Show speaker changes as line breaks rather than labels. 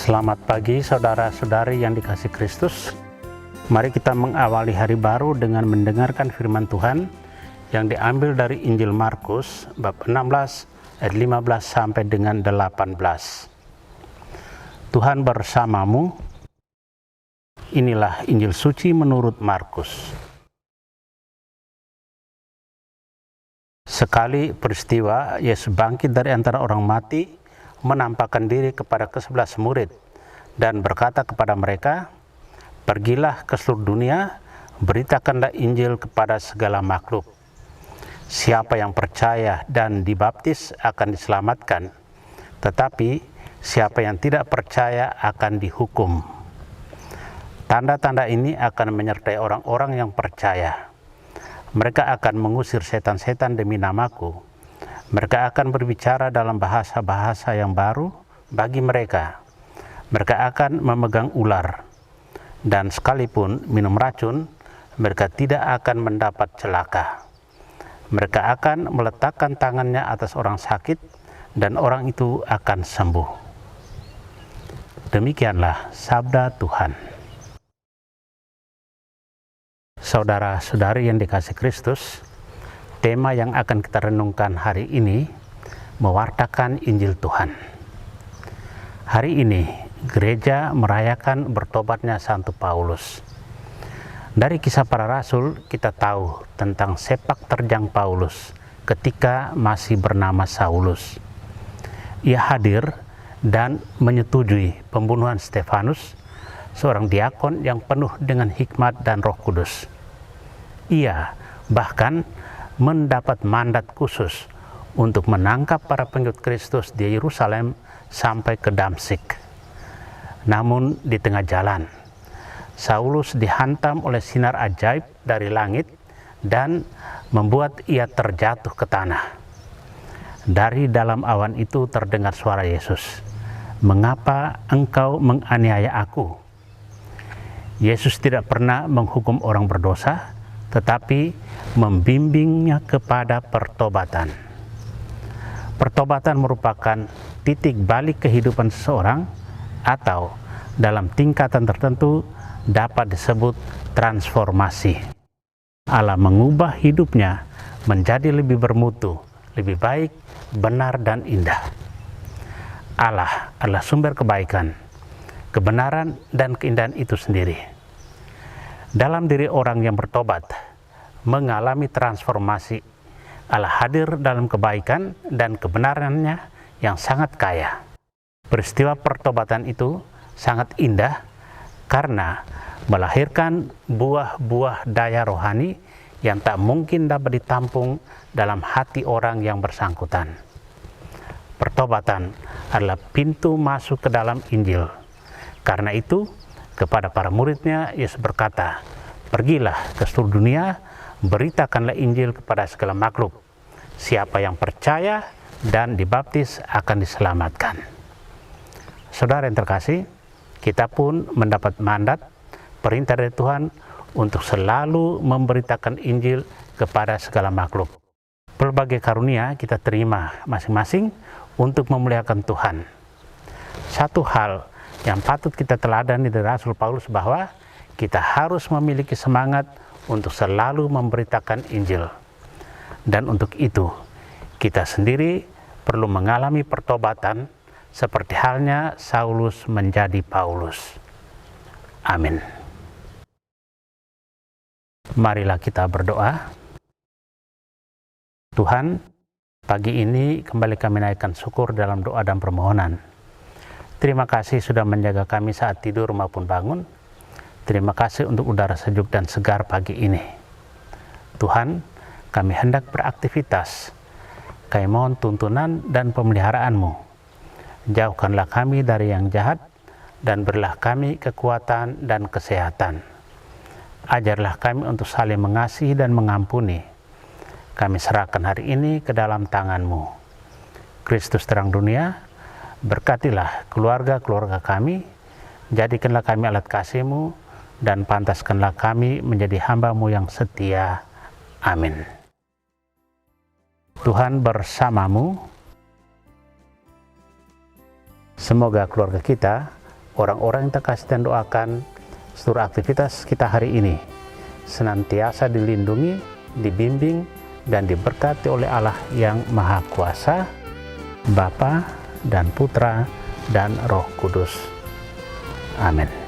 Selamat pagi saudara-saudari yang dikasihi Kristus. Mari kita mengawali hari baru dengan mendengarkan firman Tuhan yang diambil dari Injil Markus bab 16 ayat 15 sampai dengan 18. Tuhan bersamamu. Inilah Injil suci menurut Markus. Sekali peristiwa Yesus bangkit dari antara orang mati, menampakkan diri kepada ke-11 murid dan berkata kepada mereka, "Pergilah ke seluruh dunia, beritakanlah Injil kepada segala makhluk. Siapa yang percaya dan dibaptis akan diselamatkan, tetapi siapa yang tidak percaya akan dihukum. Tanda-tanda ini akan menyertai orang-orang yang percaya. Mereka akan mengusir setan-setan demi namaku. Mereka akan berbicara dalam bahasa-bahasa yang baru bagi mereka. Mereka akan memegang ular, dan sekalipun minum racun, mereka tidak akan mendapat celaka. Mereka akan meletakkan tangannya atas orang sakit, dan orang itu akan sembuh." Demikianlah sabda Tuhan. Saudara-saudari yang dikasihi Kristus, tema yang akan kita renungkan hari ini mewartakan Injil Tuhan. Hari ini gereja merayakan bertobatnya Santo Paulus. Dari kisah para rasul kita tahu tentang sepak terjang Paulus ketika masih bernama Saulus. Ia hadir dan menyetujui pembunuhan Stefanus, seorang diakon yang penuh dengan hikmat dan Roh Kudus. Ia bahkan mendapat mandat khusus untuk menangkap para pengikut Kristus di Yerusalem sampai ke Damsyik. Namun di tengah jalan, Saulus dihantam oleh sinar ajaib dari langit dan membuat ia terjatuh ke tanah. Dari dalam awan itu terdengar suara Yesus, "Mengapa engkau menganiaya aku?" Yesus tidak pernah menghukum orang berdosa, tetapi membimbingnya kepada pertobatan. Pertobatan merupakan titik balik kehidupan seseorang, atau dalam tingkatan tertentu dapat disebut transformasi. Allah mengubah hidupnya menjadi lebih bermutu, lebih baik, benar, dan indah. Allah adalah sumber kebaikan, kebenaran, dan keindahan itu sendiri. Dalam diri orang yang bertobat, mengalami transformasi, Allah hadir dalam kebaikan dan kebenarannya yang sangat kaya. Peristiwa pertobatan itu sangat indah karena melahirkan buah-buah daya rohani yang tak mungkin dapat ditampung dalam hati orang yang bersangkutan. Pertobatan adalah pintu masuk ke dalam Injil. Karena itu, kepada para muridnya, Yesus berkata, "Pergilah ke seluruh dunia, beritakanlah Injil kepada segala makhluk. Siapa yang percaya dan dibaptis akan diselamatkan." Saudara yang terkasih, kita pun mendapat mandat, perintah dari Tuhan untuk selalu memberitakan Injil kepada segala makhluk. Berbagai karunia kita terima masing-masing untuk memuliakan Tuhan. Satu hal yang patut kita teladani dari Rasul Paulus bahwa kita harus memiliki semangat untuk selalu memberitakan Injil. Dan untuk itu, kita sendiri perlu mengalami pertobatan seperti halnya Saulus menjadi Paulus. Amin. Marilah kita berdoa. Tuhan, pagi ini kembali kami naikkan syukur dalam doa dan permohonan. Terima kasih sudah menjaga kami saat tidur maupun bangun. Terima kasih untuk udara sejuk dan segar pagi ini. Tuhan, kami hendak beraktivitas. Kami mohon tuntunan dan pemeliharaan-Mu. Jauhkanlah kami dari yang jahat dan berilah kami kekuatan dan kesehatan. Ajarlah kami untuk saling mengasihi dan mengampuni. Kami serahkan hari ini ke dalam tangan-Mu. Kristus terang dunia, berkatilah keluarga-keluarga kami, jadikanlah kami alat kasih-Mu, dan pantaskanlah kami menjadi hamba-Mu yang setia. Amin. Tuhan bersamamu. Semoga keluarga kita orang-orang yang terkasih dan doakan, seluruh aktivitas kita hari ini senantiasa dilindungi, dibimbing, dan diberkati oleh Allah yang Maha Kuasa, Bapa dan Putra dan Roh Kudus. Amin.